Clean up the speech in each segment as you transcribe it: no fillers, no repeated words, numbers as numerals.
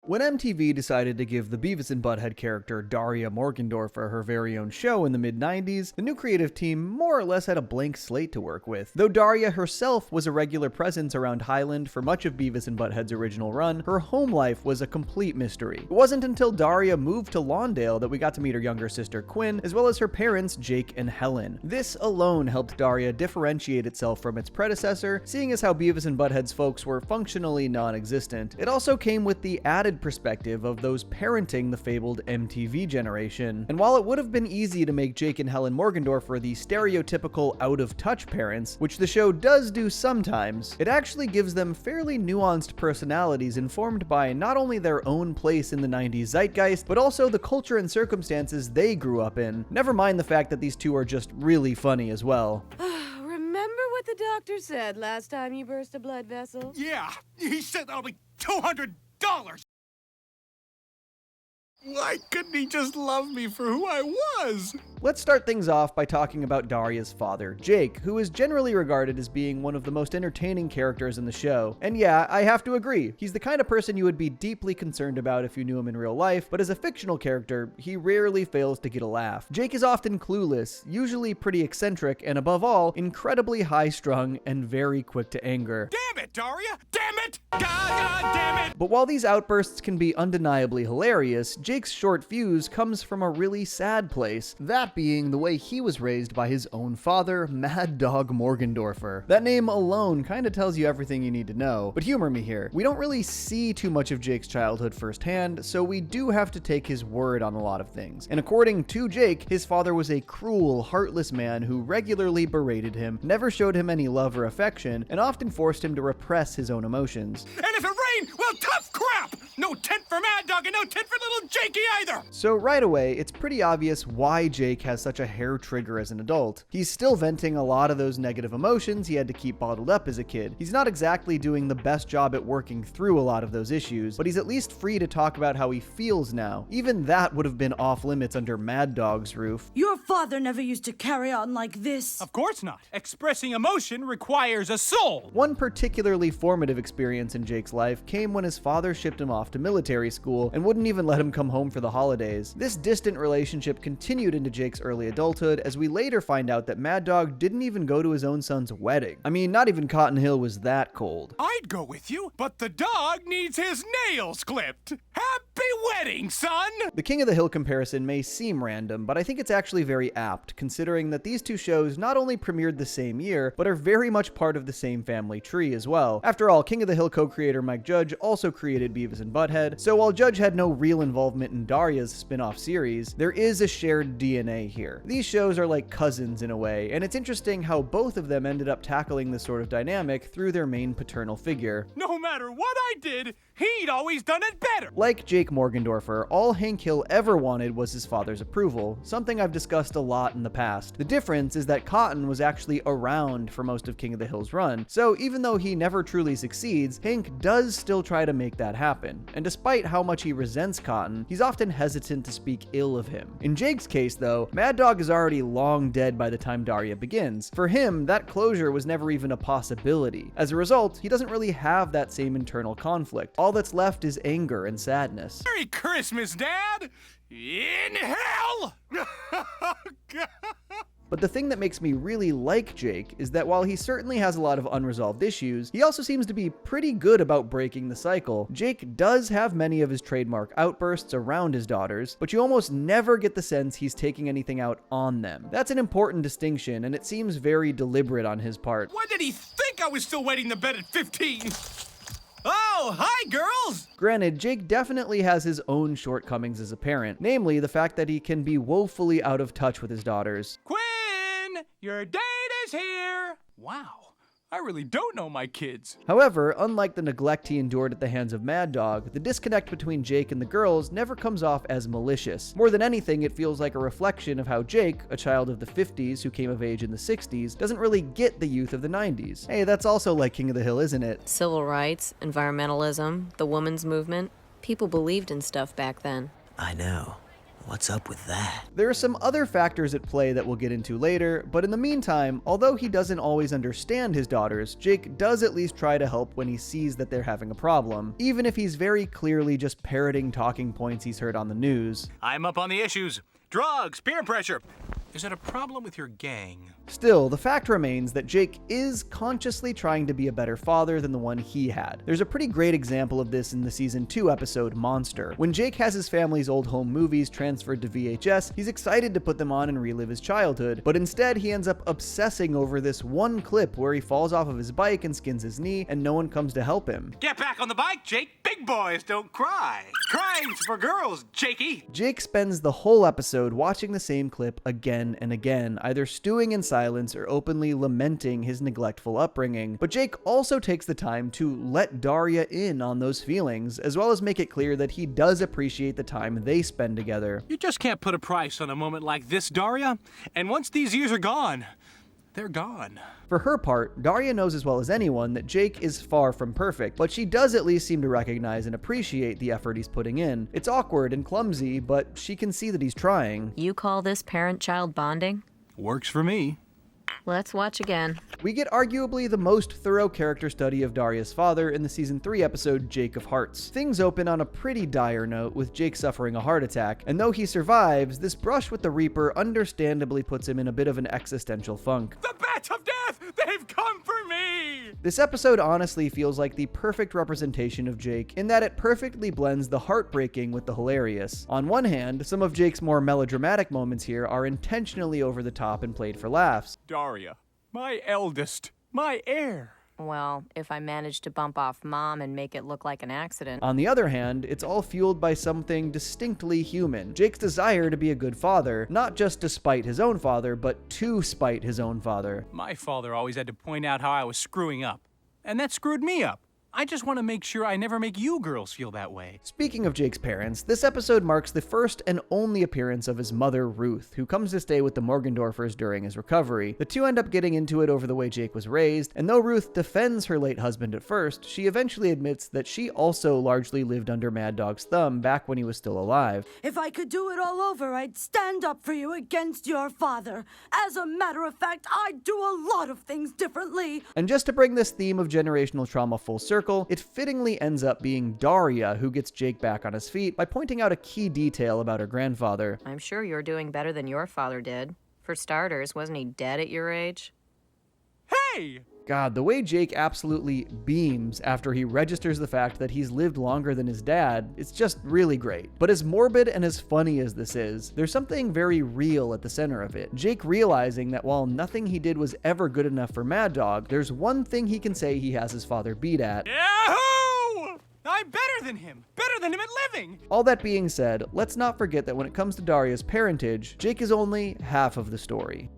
When MTV decided to give the Beavis and Butthead character Daria Morgendorffer her very own show in the mid-90s, the new creative team more or less had a blank slate to work with. Though Daria herself was a regular presence around Highland for much of Beavis and Butthead's original run, her home life was a complete mystery. It wasn't until Daria moved to Lawndale that we got to meet her younger sister Quinn, as well as her parents Jake and Helen. This alone helped Daria differentiate itself from its predecessor, seeing as how Beavis and Butthead's folks were functionally non-existent. It also came with the added perspective of those parenting the fabled MTV generation. And while it would have been easy to make Jake and Helen Morgendorffer the stereotypical out-of-touch parents, which the show does do sometimes, it actually gives them fairly nuanced personalities informed by not only their own place in the 90s zeitgeist, but also the culture and circumstances they grew up in. Never mind the fact that these two are just really funny as well. Remember what the doctor said last time you burst a blood vessel? Yeah, he said that'll be $200. Why couldn't he just love me for who I was? Let's start things off by talking about Daria's father, Jake, who is generally regarded as being one of the most entertaining characters in the show. And yeah, I have to agree, he's the kind of person you would be deeply concerned about if you knew him in real life, but as a fictional character, he rarely fails to get a laugh. Jake is often clueless, usually pretty eccentric, and above all, incredibly high-strung and very quick to anger. Damn it, Daria! Damn it! God damn it! But while these outbursts can be undeniably hilarious, Jake's short fuse comes from a really sad place, that being the way he was raised by his own father, Mad Dog Morgendorffer. That name alone kind of tells you everything you need to know, but humor me here. We don't really see too much of Jake's childhood firsthand, so we do have to take his word on a lot of things. And according to Jake, his father was a cruel, heartless man who regularly berated him, never showed him any love or affection, and often forced him to repress his own emotions. And if it rained, well, tough crap! No tent for Mad Dog and no tent for little Jakey either! So right away, it's pretty obvious why Jake has such a hair trigger as an adult. He's still venting a lot of those negative emotions he had to keep bottled up as a kid. He's not exactly doing the best job at working through a lot of those issues, but he's at least free to talk about how he feels now. Even that would have been off limits under Mad Dog's roof. Your father never used to carry on like this. Of course not. Expressing emotion requires a soul. One particularly formative experience in Jake's life came when his father shipped him off to military school and wouldn't even let him come home for the holidays. This distant relationship continued into Jake's early adulthood, as we later find out that Mad Dog didn't even go to his own son's wedding. I mean, not even Cotton Hill was that cold. I'd go with you, but the dog needs his nails clipped. Happy wedding, son! The King of the Hill comparison may seem random, but I think it's actually very apt, considering that these two shows not only premiered the same year, but are very much part of the same family tree as well. After all, King of the Hill co-creator Mike Judge also created Beavis and Butthead, so while Judge had no real involvement in Daria's spin-off series, there is a shared DNA here. These shows are like cousins in a way, and it's interesting how both of them ended up tackling this sort of dynamic through their main paternal figure. No matter what I did, he'd always done it better. Like Jake Morgendorffer, all Hank Hill ever wanted was his father's approval, something I've discussed a lot in the past. The difference is that Cotton was actually around for most of King of the Hill's run, so even though he never truly succeeds, Hank does still try to make that happen. And despite how much he resents Cotton, he's often hesitant to speak ill of him. In Jake's case though, Mad Dog is already long dead by the time Daria begins. For him, that closure was never even a possibility. As a result, he doesn't really have that same internal conflict. All that's left is anger and sadness. Merry Christmas, Dad! In hell! But the thing that makes me really like Jake is that while he certainly has a lot of unresolved issues, he also seems to be pretty good about breaking the cycle. Jake does have many of his trademark outbursts around his daughters, but you almost never get the sense he's taking anything out on them. That's an important distinction, and it seems very deliberate on his part. Why did he think I was still waiting the bed at 15? Oh, hi, girls! Granted, Jake definitely has his own shortcomings as a parent, namely the fact that he can be woefully out of touch with his daughters. Quinn, your date is here! Wow, I really don't know my kids. However, unlike the neglect he endured at the hands of Mad Dog, the disconnect between Jake and the girls never comes off as malicious. More than anything, it feels like a reflection of how Jake, a child of the 50s who came of age in the 60s, doesn't really get the youth of the 90s. Hey, that's also like King of the Hill, isn't it? Civil rights, environmentalism, the women's movement. People believed in stuff back then. I know. What's up with that? There are some other factors at play that we'll get into later, but in the meantime, although he doesn't always understand his daughters, Jake does at least try to help when he sees that they're having a problem, even if he's very clearly just parroting talking points he's heard on the news. I'm up on the issues. Drugs, peer pressure. Is it a problem with your gang? Still, the fact remains that Jake is consciously trying to be a better father than the one he had. There's a pretty great example of this in the season 2 episode Monster. When Jake has his family's old home movies transferred to VHS, he's excited to put them on and relive his childhood, but instead he ends up obsessing over this one clip where he falls off of his bike and skins his knee and no one comes to help him. Get back on the bike, Jake. Big boys don't cry. Crying's for girls, Jakey. Jake spends the whole episode watching the same clip again and again, either stewing in silence or openly lamenting his neglectful upbringing. But Jake also takes the time to let Daria in on those feelings, as well as make it clear that he does appreciate the time they spend together. You just can't put a price on a moment like this, Daria. And once these years are gone, they're gone. For her part, Daria knows as well as anyone that Jake is far from perfect, but she does at least seem to recognize and appreciate the effort he's putting in. It's awkward and clumsy, but she can see that he's trying. You call this parent-child bonding? Works for me. Let's watch again. We get arguably the most thorough character study of Daria's father in the season 3 episode Jake of Hearts. Things open on a pretty dire note with Jake suffering a heart attack, and though he survives, this brush with the Reaper understandably puts him in a bit of an existential funk. The bats of death! They've come for me! This episode honestly feels like the perfect representation of Jake in that it perfectly blends the heartbreaking with the hilarious. On one hand, some of Jake's more melodramatic moments here are intentionally over the top and played for laughs. Daria, my eldest, my heir. Well, if I manage to bump off Mom and make it look like an accident. On the other hand, it's all fueled by something distinctly human. Jake's desire to be a good father, not just to spite his own father, but to spite his own father. My father always had to point out how I was screwing up, and that screwed me up. I just want to make sure I never make you girls feel that way. Speaking of Jake's parents, this episode marks the first and only appearance of his mother, Ruth, who comes to stay with the Morgendorffers during his recovery. The two end up getting into it over the way Jake was raised, and though Ruth defends her late husband at first, she eventually admits that she also largely lived under Mad Dog's thumb back when he was still alive. If I could do it all over, I'd stand up for you against your father. As a matter of fact, I'd do a lot of things differently. And just to bring this theme of generational trauma full circle, it fittingly ends up being Daria who gets Jake back on his feet by pointing out a key detail about her grandfather. I'm sure you're doing better than your father did. For starters, wasn't he dead at your age? Hey! God, the way Jake absolutely beams after he registers the fact that he's lived longer than his dad, it's just really great. But as morbid and as funny as this is, there's something very real at the center of it. Jake realizing that while nothing he did was ever good enough for Mad Dog, there's one thing he can say he has his father beat at. Yahoo! I'm better than him at living! All that being said, let's not forget that when it comes to Daria's parentage, Jake is only half of the story.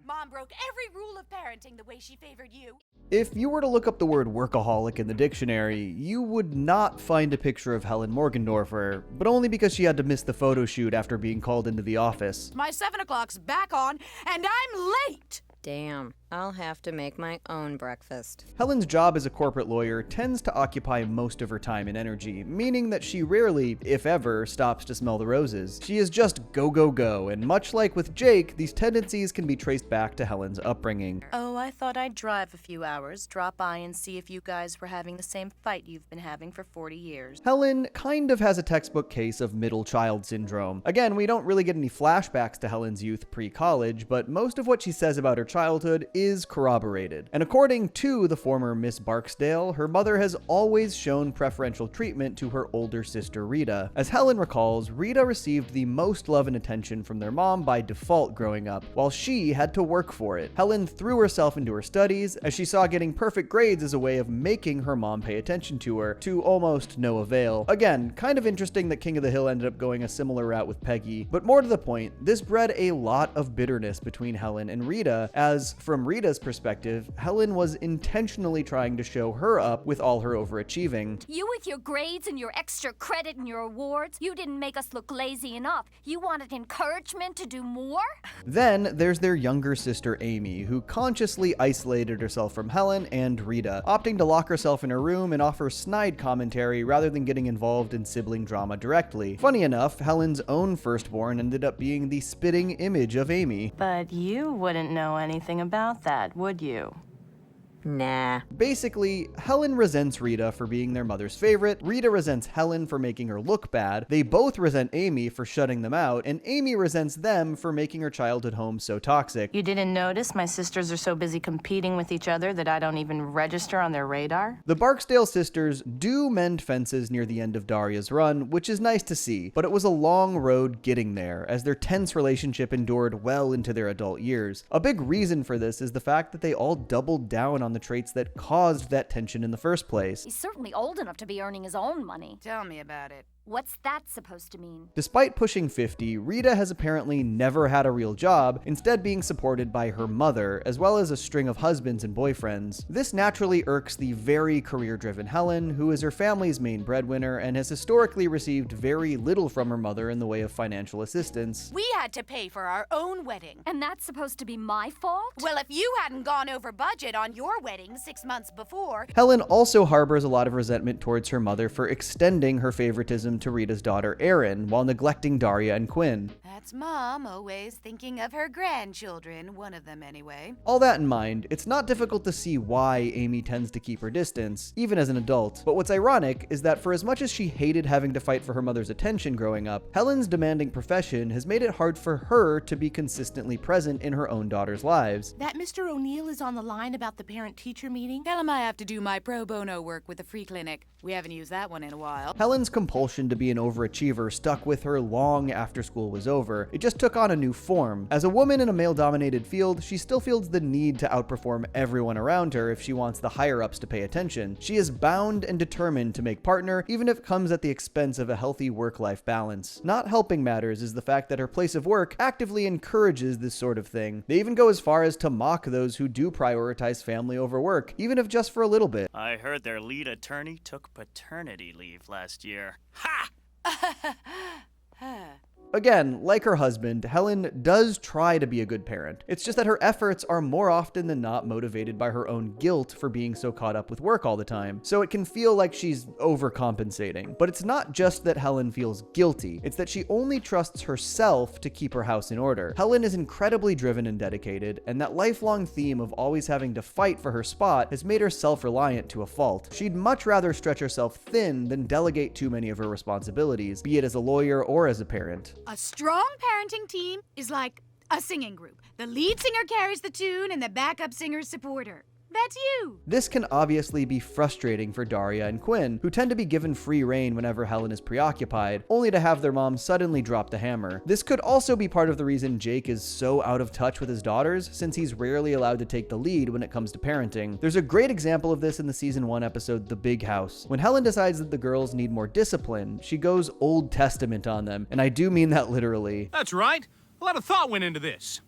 Mom broke every rule of parenting the way she favored you. If you were to look up the word workaholic in the dictionary, you would not find a picture of Helen Morgendorffer, but only because she had to miss the photo shoot after being called into the office. My 7 o'clock's back on, and I'm late! Damn, I'll have to make my own breakfast. Helen's job as a corporate lawyer tends to occupy most of her time and energy, meaning that she rarely, if ever, stops to smell the roses. She is just go, go, go, and much like with Jake, these tendencies can be traced back to Helen's upbringing. Oh, I thought I'd drive a few hours, drop by and see if you guys were having the same fight you've been having for 40 years. Helen kind of has a textbook case of middle child syndrome. Again, we don't really get any flashbacks to Helen's youth pre-college, but most of what she says about her childhood is corroborated. And according to the former Miss Barksdale, her mother has always shown preferential treatment to her older sister Rita. As Helen recalls, Rita received the most love and attention from their mom by default growing up, while she had to work for it. Helen threw herself into her studies, as she saw getting perfect grades as a way of making her mom pay attention to her, to almost no avail. Again, kind of interesting that King of the Hill ended up going a similar route with Peggy, but more to the point, this bred a lot of bitterness between Helen and Rita, as from from Rita's perspective, Helen was intentionally trying to show her up with all her overachieving. You with your grades and your extra credit and your awards, you didn't make us look lazy enough. You wanted encouragement to do more? Then there's their younger sister Amy, who consciously isolated herself from Helen and Rita, opting to lock herself in her room and offer snide commentary rather than getting involved in sibling drama directly. Funny enough, Helen's own firstborn ended up being the spitting image of Amy. But you wouldn't know anything about that, would you? Nah. Basically, Helen resents Rita for being their mother's favorite, Rita resents Helen for making her look bad, they both resent Amy for shutting them out, and Amy resents them for making her childhood home so toxic. You didn't notice my sisters are so busy competing with each other that I don't even register on their radar? The Barksdale sisters do mend fences near the end of Daria's run, which is nice to see, but it was a long road getting there, as their tense relationship endured well into their adult years. A big reason for this is the fact that they all doubled down on the traits that caused that tension in the first place. He's certainly old enough to be earning his own money. Tell me about it. What's that supposed to mean? Despite pushing 50, Rita has apparently never had a real job, instead being supported by her mother, as well as a string of husbands and boyfriends. This naturally irks the very career-driven Helen, who is her family's main breadwinner and has historically received very little from her mother in the way of financial assistance. We had to pay for our own wedding. And that's supposed to be my fault? Well, if you hadn't gone over budget on your wedding 6 months before... Helen also harbors a lot of resentment towards her mother for extending her favoritism to Rita's daughter Erin, while neglecting Daria and Quinn. That's Mom, always thinking of her grandchildren, one of them anyway. All that in mind, it's not difficult to see why Amy tends to keep her distance, even as an adult. But what's ironic is that for as much as she hated having to fight for her mother's attention growing up, Helen's demanding profession has made it hard for her to be consistently present in her own daughter's lives. That Mr. O'Neill is on the line about the parent-teacher meeting? Tell him I have to do my pro bono work with the free clinic. We haven't used that one in a while. Helen's compulsion to be an overachiever stuck with her long after school was over. It just took on a new form. As a woman in a male-dominated field, she still feels the need to outperform everyone around her if she wants the higher-ups to pay attention. She is bound and determined to make partner, even if it comes at the expense of a healthy work-life balance. Not helping matters is the fact that her place of work actively encourages this sort of thing. They even go as far as to mock those who do prioritize family over work, even if just for a little bit. I heard their lead attorney took paternity leave last year. Ha! Again, like her husband, Helen does try to be a good parent. It's just that her efforts are more often than not motivated by her own guilt for being so caught up with work all the time. So it can feel like she's overcompensating. But it's not just that Helen feels guilty, it's that she only trusts herself to keep her house in order. Helen is incredibly driven and dedicated, and that lifelong theme of always having to fight for her spot has made her self-reliant to a fault. She'd much rather stretch herself thin than delegate too many of her responsibilities, be it as a lawyer or as a parent. A strong parenting team is like a singing group. The lead singer carries the tune and the backup singers support her. That's you. This can obviously be frustrating for Daria and Quinn, who tend to be given free rein whenever Helen is preoccupied, only to have their mom suddenly drop the hammer. This could also be part of the reason Jake is so out of touch with his daughters, since he's rarely allowed to take the lead when it comes to parenting. There's a great example of this in the season 1 episode, The Big House. When Helen decides that the girls need more discipline, she goes Old Testament on them, and I do mean that literally. That's right. A lot of thought went into this.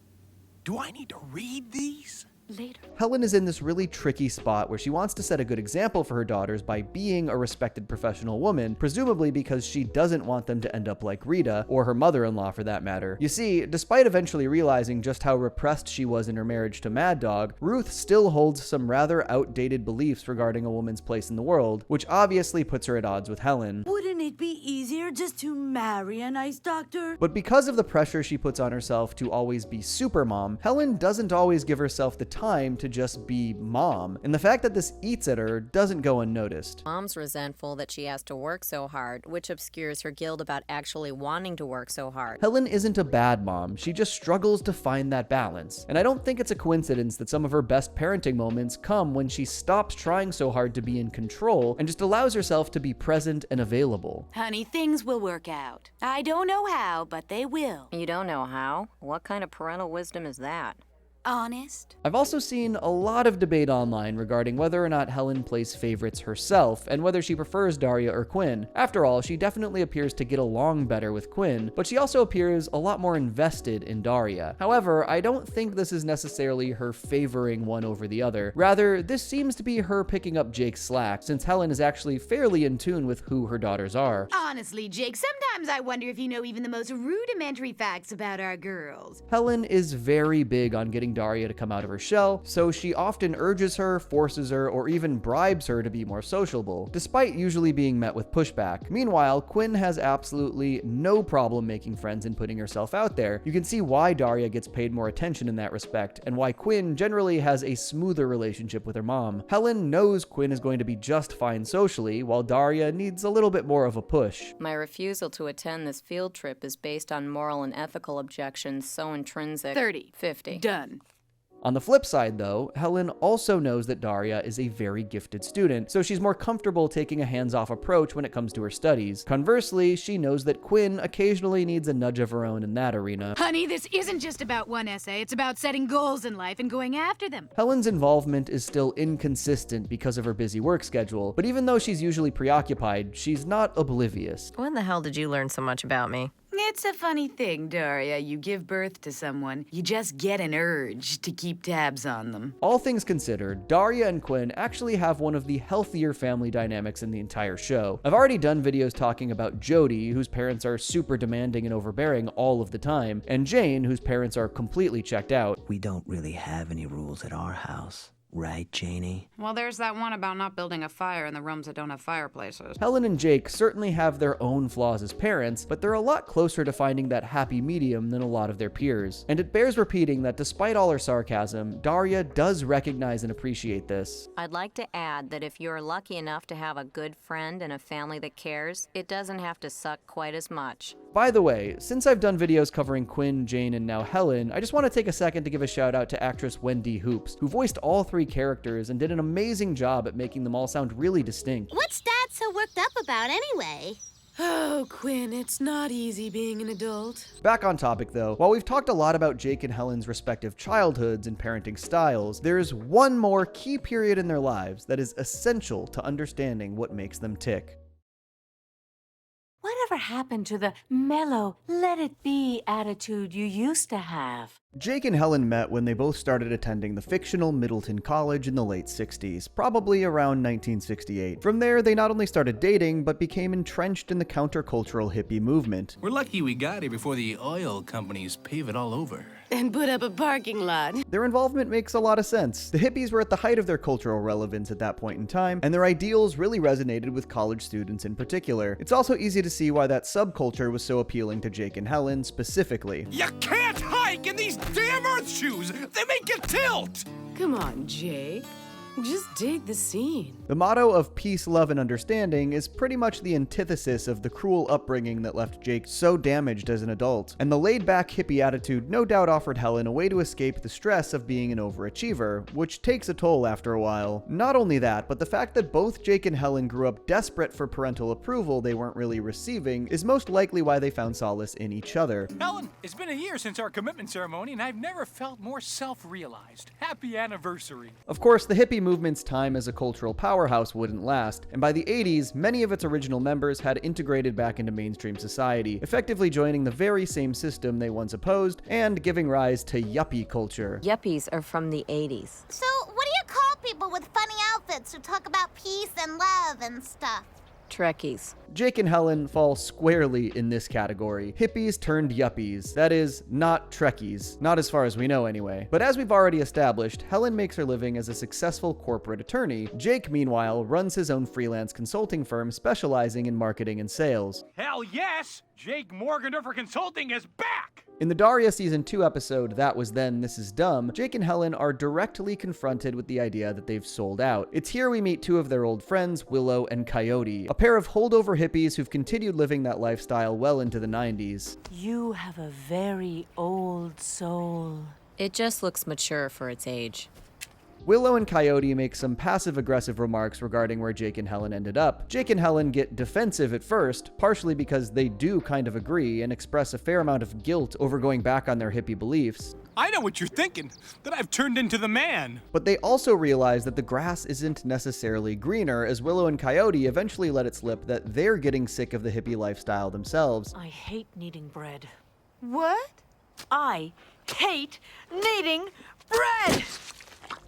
Do I need to read these? Later. Helen is in this really tricky spot where she wants to set a good example for her daughters by being a respected professional woman, presumably because she doesn't want them to end up like Rita, or her mother-in-law for that matter. You see, despite eventually realizing just how repressed she was in her marriage to Mad Dog, Ruth still holds some rather outdated beliefs regarding a woman's place in the world, which obviously puts her at odds with Helen. Wouldn't it be easier just to marry a nice doctor? But because of the pressure she puts on herself to always be super mom, Helen doesn't always give herself the time to just be mom, and the fact that this eats at her doesn't go unnoticed. Mom's resentful that she has to work so hard, which obscures her guilt about actually wanting to work so hard. Helen isn't a bad mom, she just struggles to find that balance. And I don't think it's a coincidence that some of her best parenting moments come when she stops trying so hard to be in control and just allows herself to be present and available. Honey, things will work out. I don't know how, but they will. You don't know how? What kind of parental wisdom is that? Honest? I've also seen a lot of debate online regarding whether or not Helen plays favorites herself, and whether she prefers Daria or Quinn. After all, she definitely appears to get along better with Quinn, but she also appears a lot more invested in Daria. However, I don't think this is necessarily her favoring one over the other. Rather, this seems to be her picking up Jake's slack, since Helen is actually fairly in tune with who her daughters are. Honestly, Jake, sometimes I wonder if you know even the most rudimentary facts about our girls. Helen is very big on getting Daria to come out of her shell, so she often urges her, forces her, or even bribes her to be more sociable, despite usually being met with pushback. Meanwhile, Quinn has absolutely no problem making friends and putting herself out there. You can see why Daria gets paid more attention in that respect, and why Quinn generally has a smoother relationship with her mom. Helen knows Quinn is going to be just fine socially, while Daria needs a little bit more of a push. My refusal to attend this field trip is based on moral and ethical objections so intrinsic. 30. 50. Done. On the flip side, though, Helen also knows that Daria is a very gifted student, so she's more comfortable taking a hands-off approach when it comes to her studies. Conversely, she knows that Quinn occasionally needs a nudge of her own in that arena. Honey, this isn't just about one essay. It's about setting goals in life and going after them. Helen's involvement is still inconsistent because of her busy work schedule, but even though she's usually preoccupied, she's not oblivious. When the hell did you learn so much about me? It's a funny thing, Daria. You give birth to someone, you just get an urge to keep tabs on them. All things considered, Daria and Quinn actually have one of the healthier family dynamics in the entire show. I've already done videos talking about Jody, whose parents are super demanding and overbearing all of the time, and Jane, whose parents are completely checked out. We don't really have any rules at our house. Right, Janie? Well, there's that one about not building a fire in the rooms that don't have fireplaces. Helen and Jake certainly have their own flaws as parents, but they're a lot closer to finding that happy medium than a lot of their peers. And it bears repeating that despite all her sarcasm, Daria does recognize and appreciate this. I'd like to add that if you're lucky enough to have a good friend and a family that cares, it doesn't have to suck quite as much. By the way, since I've done videos covering Quinn, Jane, and now Helen, I just want to take a second to give a shout out to actress Wendy Hoops, who voiced all three characters and did an amazing job at making them all sound really distinct. What's Dad so worked up about anyway? Oh, Quinn, it's not easy being an adult. Back on topic though, while we've talked a lot about Jake and Helen's respective childhoods and parenting styles, there's one more key period in their lives that is essential to understanding what makes them tick. Whatever happened to the mellow, let-it-be attitude you used to have? Jake and Helen met when they both started attending the fictional Middleton College in the late 60s, probably around 1968. From there, they not only started dating, but became entrenched in the countercultural hippie movement. We're lucky we got here before the oil companies pave it all over. And put up a parking lot. Their involvement makes a lot of sense. The hippies were at the height of their cultural relevance at that point in time, and their ideals really resonated with college students in particular. It's also easy to see why that subculture was so appealing to Jake and Helen specifically. You can't hike in these damn earth shoes! They make you tilt! Come on, Jake. Just dig the scene. The motto of peace, love, and understanding is pretty much the antithesis of the cruel upbringing that left Jake so damaged as an adult. And the laid-back hippie attitude no doubt offered Helen a way to escape the stress of being an overachiever, which takes a toll after a while. Not only that, but the fact that both Jake and Helen grew up desperate for parental approval they weren't really receiving is most likely why they found solace in each other. Helen, it's been a year since our commitment ceremony, and I've never felt more self-realized. Happy anniversary. Of course, the hippie movement's time as a cultural powerhouse wouldn't last, and by the 80s, many of its original members had integrated back into mainstream society, effectively joining the very same system they once opposed, and giving rise to yuppie culture. Yuppies are from the 80s. So, what do you call people with funny outfits who talk about peace and love and stuff? Trekkies. Jake and Helen fall squarely in this category. Hippies turned yuppies. That is, not Trekkies. Not as far as we know anyway. But as we've already established, Helen makes her living as a successful corporate attorney. Jake, meanwhile, runs his own freelance consulting firm specializing in marketing and sales. Hell yes! Jake Morgendorffer Consulting is back! In the Daria Season 2 episode, That Was Then, This Is Dumb, Jake and Helen are directly confronted with the idea that they've sold out. It's here we meet two of their old friends, Willow and Coyote, a pair of holdover hippies who've continued living that lifestyle well into the 90s. You have a very old soul. It just looks mature for its age. Willow and Coyote make some passive-aggressive remarks regarding where Jake and Helen ended up. Jake and Helen get defensive at first, partially because they do kind of agree and express a fair amount of guilt over going back on their hippie beliefs. I know what you're thinking, that I've turned into the man. But they also realize that the grass isn't necessarily greener, as Willow and Coyote eventually let it slip that they're getting sick of the hippie lifestyle themselves. I hate kneading bread. What? I hate kneading bread!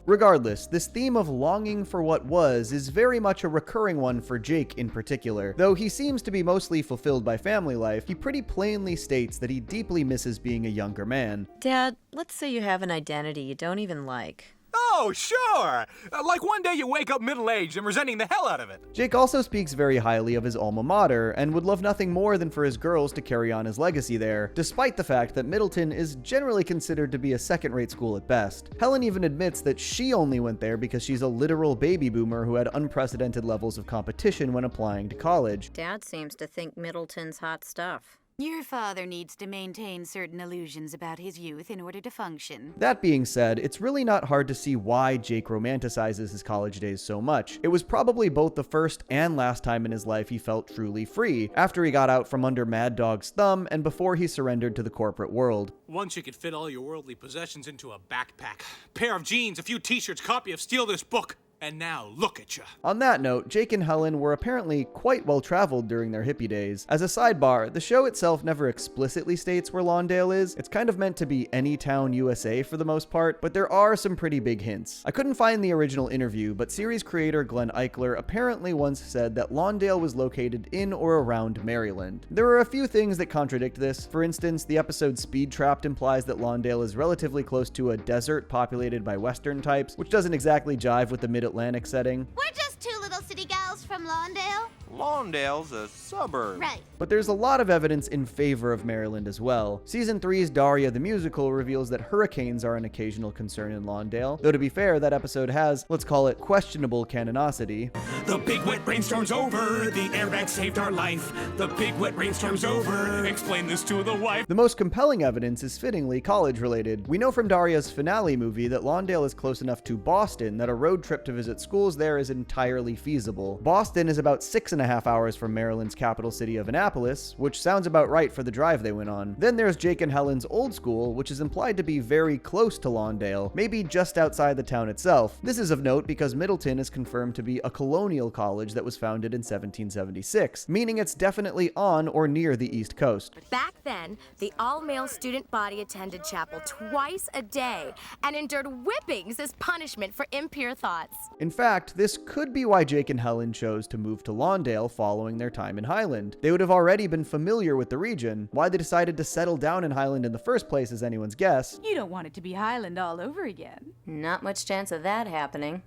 Regardless, this theme of longing for what was is very much a recurring one for Jake in particular. Though he seems to be mostly fulfilled by family life, he pretty plainly states that he deeply misses being a younger man. Dad, let's say you have an identity you don't even like. Oh, sure! Like one day you wake up middle-aged and resenting the hell out of it. Jake also speaks very highly of his alma mater, and would love nothing more than for his girls to carry on his legacy there, despite the fact that Middleton is generally considered to be a second-rate school at best. Helen even admits that she only went there because she's a literal baby boomer who had unprecedented levels of competition when applying to college. Dad seems to think Middleton's hot stuff. Your father needs to maintain certain illusions about his youth in order to function. That being said, it's really not hard to see why Jake romanticizes his college days so much. It was probably both the first and last time in his life he felt truly free, after he got out from under Mad Dog's thumb and before he surrendered to the corporate world. Once you could fit all your worldly possessions into a backpack, pair of jeans, a few t-shirts, copy of Steal This Book. And now, look at you. On that note, Jake and Helen were apparently quite well traveled during their hippie days. As a sidebar, the show itself never explicitly states where Lawndale is. It's kind of meant to be any town USA for the most part, but there are some pretty big hints. I couldn't find the original interview, but series creator Glenn Eichler apparently once said that Lawndale was located in or around Maryland. There are a few things that contradict this. For instance, the episode Speed Trapped implies that Lawndale is relatively close to a desert populated by Western types, which doesn't exactly jive with the Mid-Atlantic setting. We're just two little city gals from Lawndale. Lawndale's a suburb. Right. But there's a lot of evidence in favor of Maryland as well. Season 3's Daria the Musical reveals that hurricanes are an occasional concern in Lawndale, though to be fair, that episode has, let's call it, questionable canonicity. The big wet rainstorm's over, the airbag saved our life. The big wet rainstorm's over, explain this to the wife. The most compelling evidence is fittingly college-related. We know from Daria's finale movie that Lawndale is close enough to Boston that a road trip to visit schools there is entirely feasible. Boston is about 6.5 hours from Maryland's capital city of Annapolis, which sounds about right for the drive they went on. Then there's Jake and Helen's old school, which is implied to be very close to Lawndale, maybe just outside the town itself. This is of note because Middleton is confirmed to be a colonial college that was founded in 1776, meaning it's definitely on or near the East Coast. Back then, the all-male student body attended chapel twice a day and endured whippings as punishment for impure thoughts. In fact, this could be why Jake and Helen chose to move to Lawndale following their time in Highland. They would have already been familiar with the region. Why they decided to settle down in Highland in the first place is anyone's guess. You don't want it to be Highland all over again. Not much chance of that happening.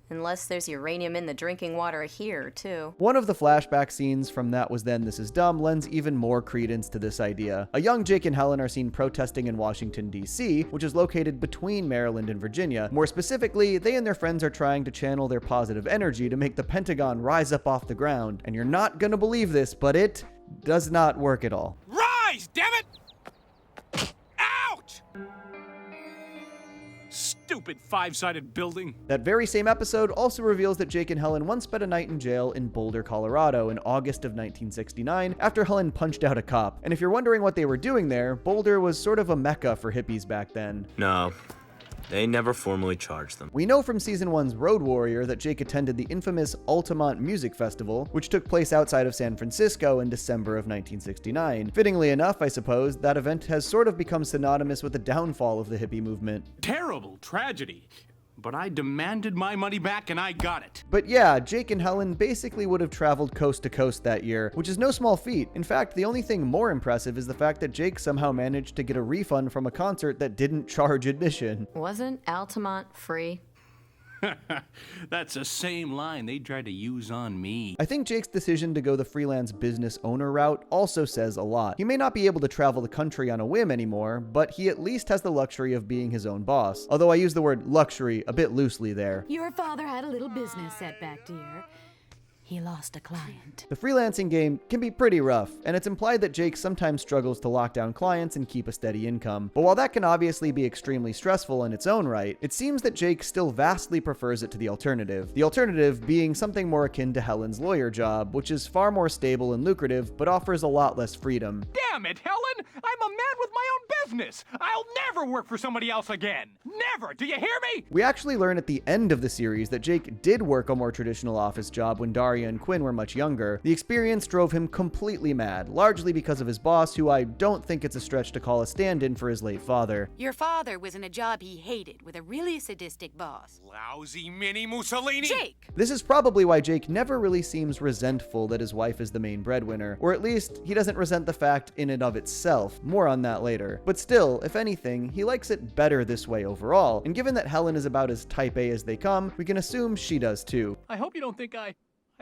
Unless there's uranium in the drinking water here, too. One of the flashback scenes from That Was Then, This Is Dumb lends even more credence to this idea. A young Jake and Helen are seen protesting in Washington, D.C., which is located between Maryland and Virginia. More specifically, they and their friends are trying to channel their positive energy to make the Pentagon rise up off the ground. And you're not gonna believe this, but it does not work at all. Rise, damn it! Ouch! Stupid five-sided building. That very same episode also reveals that Jake and Helen once spent a night in jail in Boulder, Colorado in August of 1969 after Helen punched out a cop. And if you're wondering what they were doing there, Boulder was sort of a mecca for hippies back then. No, they never formally charged them. We know from Season 1's Road Warrior that Jake attended the infamous Altamont Music Festival, which took place outside of San Francisco in December of 1969. Fittingly enough, I suppose, that event has sort of become synonymous with the downfall of the hippie movement. Terrible tragedy. But I demanded my money back and I got it. But yeah, Jake and Helen basically would have traveled coast to coast that year, which is no small feat. In fact, the only thing more impressive is the fact that Jake somehow managed to get a refund from a concert that didn't charge admission. Wasn't Altamont free? That's the same line they tried to use on me. I think Jake's decision to go the freelance business owner route also says a lot. He may not be able to travel the country on a whim anymore, but he at least has the luxury of being his own boss. Although I use the word luxury a bit loosely there. Your father had a little business setback, dear. He lost a client. The freelancing game can be pretty rough, and it's implied that Jake sometimes struggles to lock down clients and keep a steady income. But while that can obviously be extremely stressful in its own right, it seems that Jake still vastly prefers it to the alternative. The alternative being something more akin to Helen's lawyer job, which is far more stable and lucrative, but offers a lot less freedom. Damn it, Helen! I'm a man with my own business. I'll never work for somebody else again. Never. Do you hear me? We actually learn at the end of the series that Jake did work a more traditional office job when Daria and Quinn were much younger. The experience drove him completely mad, largely because of his boss, who I don't think it's a stretch to call a stand-in for his late father. Your father was in a job he hated with a really sadistic boss. Lousy mini Mussolini! Jake! This is probably why Jake never really seems resentful that his wife is the main breadwinner, or at least he doesn't resent the fact in and of itself. More on that later. But still, if anything, he likes it better this way overall, and given that Helen is about as type A as they come, we can assume she does too. I hope you don't think I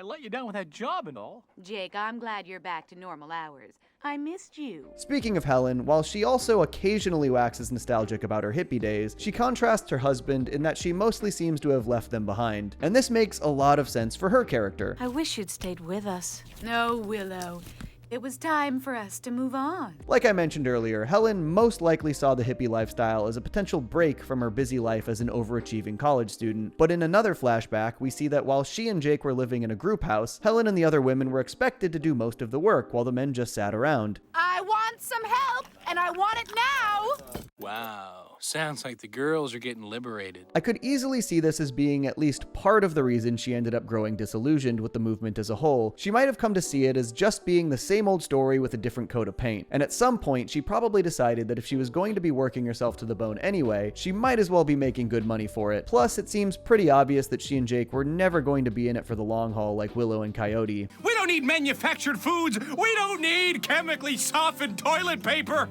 let you down with that job and all. Jake, I'm glad you're back to normal hours. I missed you. Speaking of Helen, while she also occasionally waxes nostalgic about her hippie days, she contrasts her husband in that she mostly seems to have left them behind. And this makes a lot of sense for her character. I wish you'd stayed with us. No, Willow. It was time for us to move on. Like I mentioned earlier, Helen most likely saw the hippie lifestyle as a potential break from her busy life as an overachieving college student. But in another flashback, we see that while she and Jake were living in a group house, Helen and the other women were expected to do most of the work while the men just sat around. I want some help, and I want it now! Wow, sounds like the girls are getting liberated. I could easily see this as being at least part of the reason she ended up growing disillusioned with the movement as a whole. She might have come to see it as just being the same old story with a different coat of paint. And at some point, she probably decided that if she was going to be working herself to the bone anyway, she might as well be making good money for it. Plus, it seems pretty obvious that she and Jake were never going to be in it for the long haul like Willow and Coyote. We don't need manufactured foods. We don't need chemically softened toilet paper.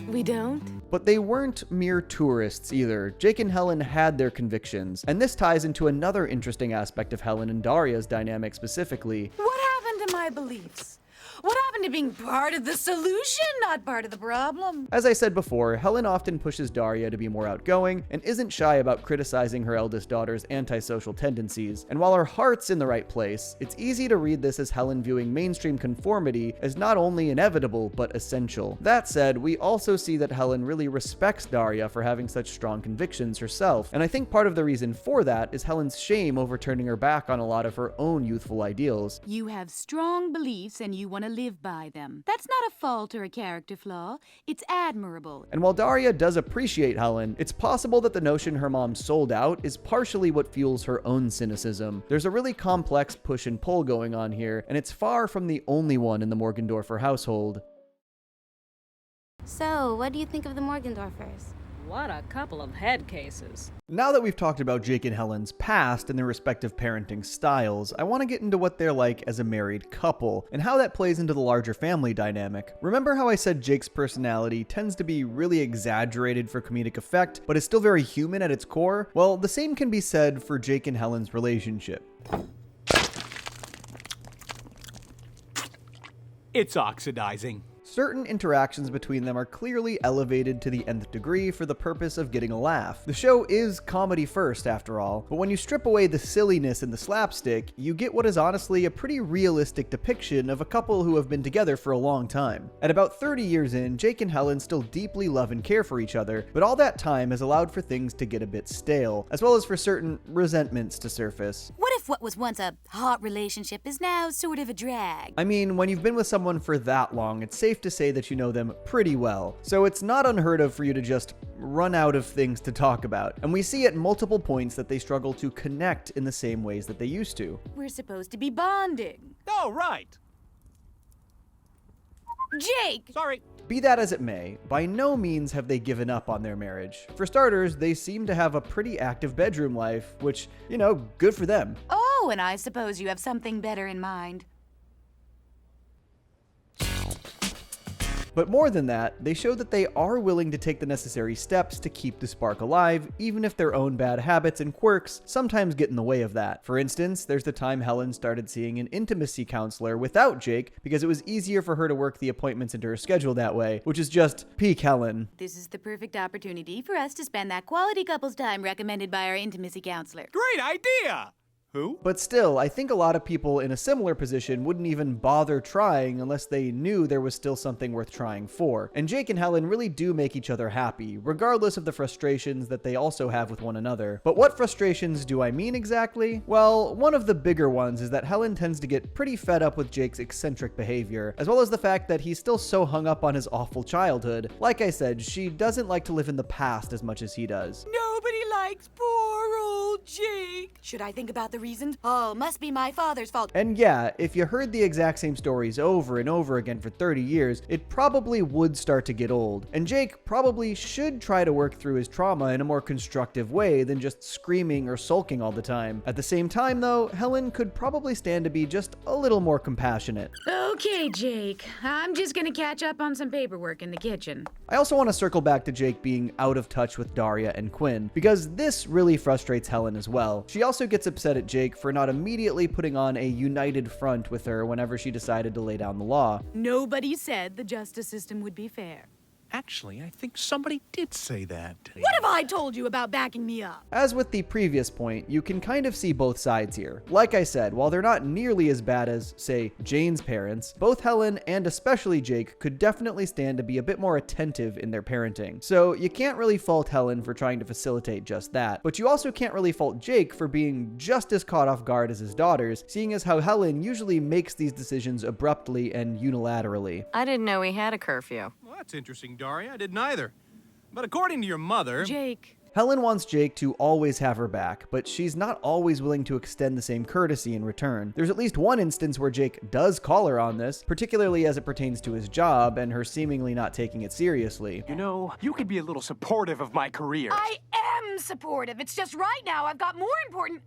We don't? But they weren't mere tourists either. Jake and Helen had their convictions, and this ties into another interesting aspect of Helen and Daria's dynamic specifically. What happened to my beliefs? What happened to being part of the solution, not part of the problem? As I said before, Helen often pushes Daria to be more outgoing and isn't shy about criticizing her eldest daughter's antisocial tendencies. And while her heart's in the right place, it's easy to read this as Helen viewing mainstream conformity as not only inevitable, but essential. That said, we also see that Helen really respects Daria for having such strong convictions herself. And I think part of the reason for that is Helen's shame over turning her back on a lot of her own youthful ideals. You have strong beliefs and you want to live by them. That's not a fault or a character flaw. It's admirable. And while Daria does appreciate Helen, it's possible that the notion her mom sold out is partially what fuels her own cynicism. There's a really complex push and pull going on here, and it's far from the only one in the Morgendorffer household. So, what do you think of the Morgendorffers? What a couple of head cases. Now that we've talked about Jake and Helen's past and their respective parenting styles, I want to get into what they're like as a married couple, and how that plays into the larger family dynamic. Remember how I said Jake's personality tends to be really exaggerated for comedic effect, but is still very human at its core? Well, the same can be said for Jake and Helen's relationship. It's oxidizing. Certain interactions between them are clearly elevated to the nth degree for the purpose of getting a laugh. The show is comedy first, after all, but when you strip away the silliness and the slapstick, you get what is honestly a pretty realistic depiction of a couple who have been together for a long time. At about 30 years in, Jake and Helen still deeply love and care for each other, but all that time has allowed for things to get a bit stale, as well as for certain resentments to surface. What if what was once a hot relationship is now sort of a drag? I mean, when you've been with someone for that long, it's safe to say that you know them pretty well. So it's not unheard of for you to just run out of things to talk about. And we see at multiple points that they struggle to connect in the same ways that they used to. We're supposed to be bonding. Oh, right. Jake! Sorry. Be that as it may, by no means have they given up on their marriage. For starters, they seem to have a pretty active bedroom life, which, you know, good for them. Oh, and I suppose you have something better in mind. But more than that, they show that they are willing to take the necessary steps to keep the spark alive, even if their own bad habits and quirks sometimes get in the way of that. For instance, there's the time Helen started seeing an intimacy counselor without Jake because it was easier for her to work the appointments into her schedule that way, which is just peak Helen. This is the perfect opportunity for us to spend that quality couples time recommended by our intimacy counselor. Great idea! Who? But still, I think a lot of people in a similar position wouldn't even bother trying unless they knew there was still something worth trying for. And Jake and Helen really do make each other happy, regardless of the frustrations that they also have with one another. But what frustrations do I mean exactly? Well, one of the bigger ones is that Helen tends to get pretty fed up with Jake's eccentric behavior, as well as the fact that he's still so hung up on his awful childhood. Like I said, she doesn't like to live in the past as much as he does. Nobody likes poor old Jake. Should I think about the reasons? Oh, must be my father's fault. And yeah, if you heard the exact same stories over and over again for 30 years, it probably would start to get old. And Jake probably should try to work through his trauma in a more constructive way than just screaming or sulking all the time. At the same time though, Helen could probably stand to be just a little more compassionate. Okay, Jake. I'm just gonna catch up on some paperwork in the kitchen. I also want to circle back to Jake being out of touch with Daria and Quinn, because this really frustrates Helen as well. She also gets upset at Jake for not immediately putting on a united front with her whenever she decided to lay down the law. Nobody said the justice system would be fair. Actually, I think somebody did say that. What have I told you about backing me up? As with the previous point, you can kind of see both sides here. Like I said, while they're not nearly as bad as, say, Jane's parents, both Helen and especially Jake could definitely stand to be a bit more attentive in their parenting. So you can't really fault Helen for trying to facilitate just that, but you also can't really fault Jake for being just as caught off guard as his daughters, seeing as how Helen usually makes these decisions abruptly and unilaterally. I didn't know we had a curfew. Well, that's interesting, Daria. I didn't either. But according to your mother... Jake. Helen wants Jake to always have her back, but she's not always willing to extend the same courtesy in return. There's at least one instance where Jake does call her on this, particularly as it pertains to his job and her seemingly not taking it seriously. You know, you could be a little supportive of my career. I am supportive. It's just right now I've got more important...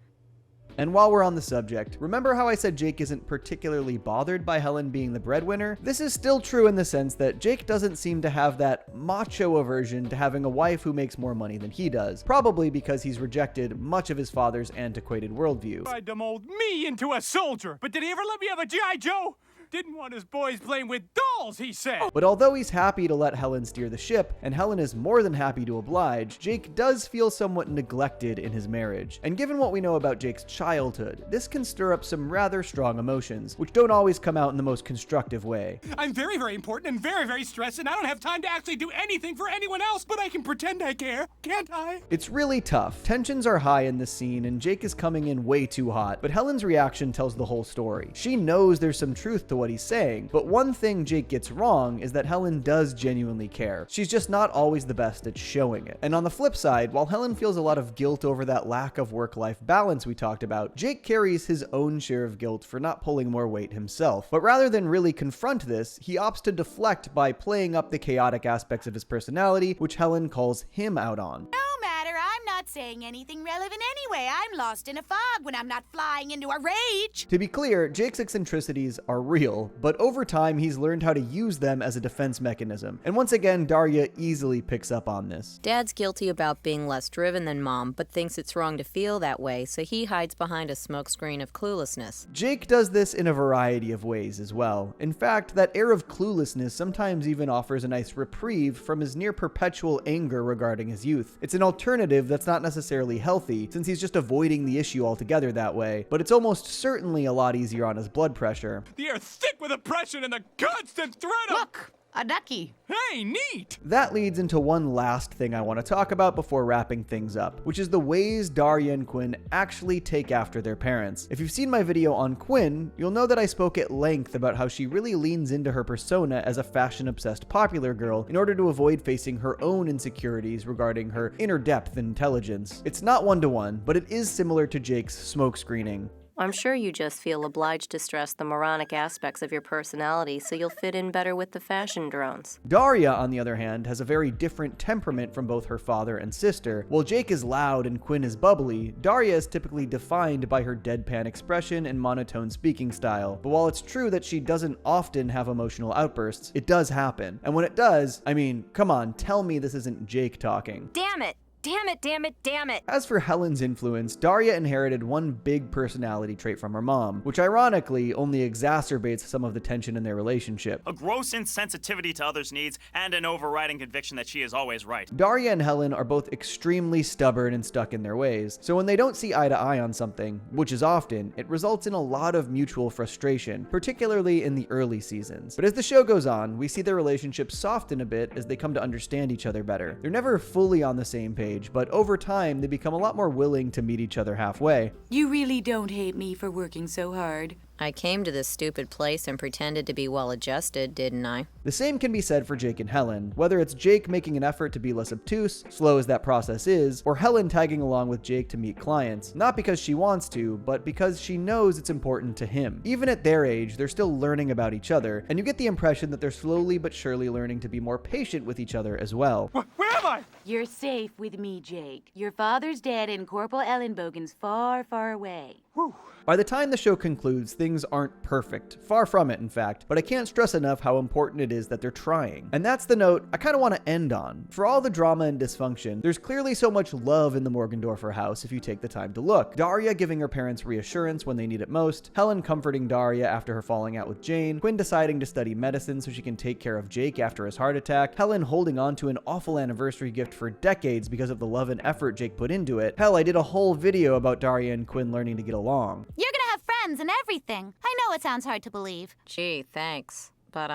And while we're on the subject, remember how I said Jake isn't particularly bothered by Helen being the breadwinner? This is still true in the sense that Jake doesn't seem to have that macho aversion to having a wife who makes more money than he does, probably because he's rejected much of his father's antiquated worldview. Tried to mold me into a soldier, but did he ever let me have a G.I. Joe? Didn't want his boys playing with dolls, he said. But although he's happy to let Helen steer the ship, and Helen is more than happy to oblige, Jake does feel somewhat neglected in his marriage. And given what we know about Jake's childhood, this can stir up some rather strong emotions, which don't always come out in the most constructive way. I'm very, very important and very, very stressed, and I don't have time to actually do anything for anyone else, but I can pretend I care, can't I? It's really tough. Tensions are high in this scene, and Jake is coming in way too hot, but Helen's reaction tells the whole story. She knows there's some truth to what he's saying, but one thing Jake gets wrong is that Helen does genuinely care. She's just not always the best at showing it. And on the flip side, while Helen feels a lot of guilt over that lack of work-life balance we talked about, Jake carries his own share of guilt for not pulling more weight himself. But rather than really confront this, he opts to deflect by playing up the chaotic aspects of his personality, which Helen calls him out on. No matter, I'm not saying anything relevant anyway. I'm lost in a fog when I'm not flying into a rage. To be clear, Jake's eccentricities are real, but over time he's learned how to use them as a defense mechanism. And once again, Daria easily picks up on this. Dad's guilty about being less driven than Mom, but thinks it's wrong to feel that way, so he hides behind a smokescreen of cluelessness. Jake does this in a variety of ways as well. In fact, that air of cluelessness sometimes even offers a nice reprieve from his near perpetual anger regarding his youth. It's an alternative that's not necessarily healthy, since he's just avoiding the issue altogether that way, but it's almost certainly a lot easier on his blood pressure. The air thick with oppression and the constant threat of... Look! A ducky. Hey, neat! That leads into one last thing I want to talk about before wrapping things up, which is the ways Daria and Quinn actually take after their parents. If you've seen my video on Quinn, you'll know that I spoke at length about how she really leans into her persona as a fashion-obsessed popular girl in order to avoid facing her own insecurities regarding her inner depth and intelligence. It's not one-to-one, but it is similar to Jake's smoke screening. I'm sure you just feel obliged to stress the moronic aspects of your personality so you'll fit in better with the fashion drones. Daria, on the other hand, has a very different temperament from both her father and sister. While Jake is loud and Quinn is bubbly, Daria is typically defined by her deadpan expression and monotone speaking style. But while it's true that she doesn't often have emotional outbursts, it does happen. And when it does, I mean, come on, tell me this isn't Jake talking. Damn it! Damn it, damn it, damn it. As for Helen's influence, Daria inherited one big personality trait from her mom, which ironically only exacerbates some of the tension in their relationship. A gross insensitivity to others' needs and an overriding conviction that she is always right. Daria and Helen are both extremely stubborn and stuck in their ways, so when they don't see eye to eye on something, which is often, it results in a lot of mutual frustration, particularly in the early seasons. But as the show goes on, we see their relationship soften a bit as they come to understand each other better. They're never fully on the same page, but over time, they become a lot more willing to meet each other halfway. You really don't hate me for working so hard. I came to this stupid place and pretended to be well-adjusted, didn't I? The same can be said for Jake and Helen, whether it's Jake making an effort to be less obtuse, slow as that process is, or Helen tagging along with Jake to meet clients, not because she wants to, but because she knows it's important to him. Even at their age, they're still learning about each other, and you get the impression that they're slowly but surely learning to be more patient with each other as well. Where am I? You're safe with me, Jake. Your father's dead and Corporal Ellenbogen's far, far away. Whew. By the time the show concludes, things aren't perfect. Far from it, in fact. But I can't stress enough how important it is that they're trying. And that's the note I kind of want to end on. For all the drama and dysfunction, there's clearly so much love in the Morgendorffer house if you take the time to look. Daria giving her parents reassurance when they need it most, Helen comforting Daria after her falling out with Jane, Quinn deciding to study medicine so she can take care of Jake after his heart attack, Helen holding on to an awful anniversary gift for decades because of the love and effort Jake put into it. Hell, I did a whole video about Daria and Quinn learning to get along. You're gonna have friends and everything. I know it sounds hard to believe. Gee, thanks. But,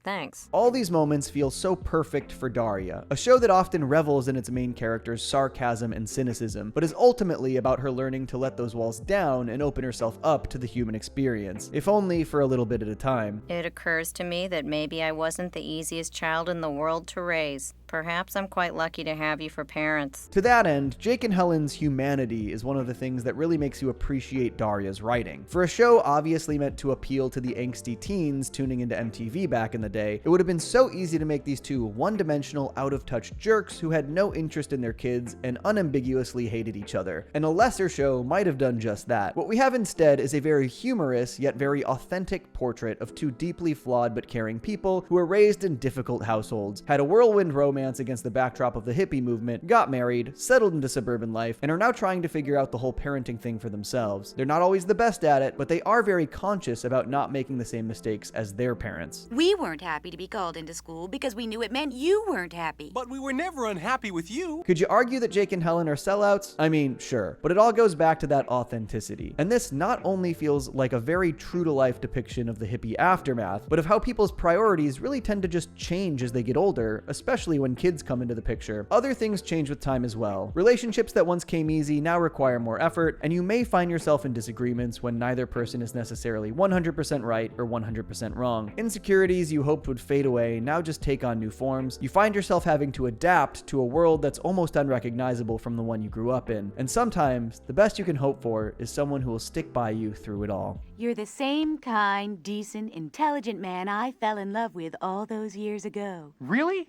thanks. All these moments feel so perfect for Daria, a show that often revels in its main character's sarcasm and cynicism, but is ultimately about her learning to let those walls down and open herself up to the human experience, if only for a little bit at a time. It occurs to me that maybe I wasn't the easiest child in the world to raise. Perhaps I'm quite lucky to have you for parents. To that end, Jake and Helen's humanity is one of the things that really makes you appreciate Daria's writing. For a show obviously meant to appeal to the angsty teens tuning into MTV back in the day, it would have been so easy to make these two one-dimensional, out-of-touch jerks who had no interest in their kids and unambiguously hated each other. And a lesser show might have done just that. What we have instead is a very humorous yet very authentic portrait of two deeply flawed but caring people who were raised in difficult households, had a whirlwind romance against the backdrop of the hippie movement, got married, settled into suburban life, and are now trying to figure out the whole parenting thing for themselves. They're not always the best at it, but they are very conscious about not making the same mistakes as their parents. We weren't happy to be called into school because we knew it meant you weren't happy. But we were never unhappy with you. Could you argue that Jake and Helen are sellouts? I mean, sure, but it all goes back to that authenticity. And this not only feels like a very true-to-life depiction of the hippie aftermath, but of how people's priorities really tend to just change as they get older, especially when kids come into the picture. Other things change with time as well. Relationships that once came easy now require more effort, and you may find yourself in disagreements when neither person is necessarily 100% right or 100% wrong. Insecurities you hoped would fade away now just take on new forms. You find yourself having to adapt to a world that's almost unrecognizable from the one you grew up in. And sometimes, the best you can hope for is someone who will stick by you through it all. You're the same kind, decent, intelligent man I fell in love with all those years ago. Really?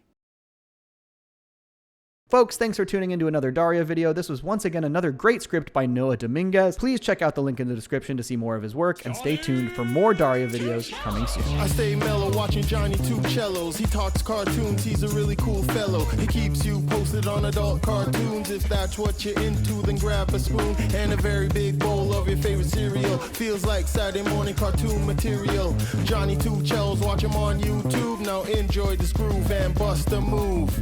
Folks, thanks for tuning into another Daria video. This was once again another great script by Noah Dominguez. Please check out the link in the description to see more of his work, and stay tuned for more Daria videos coming soon. I stay mellow watching Johnny two cellos. He talks cartoons, he's a really cool fellow. He keeps you posted on adult cartoons. If that's what you're into, then grab a spoon and a very big bowl of your favorite cereal. Feels like Saturday morning cartoon material. Johnny two cellos, watch him on YouTube. Now enjoy this groove and bust a move.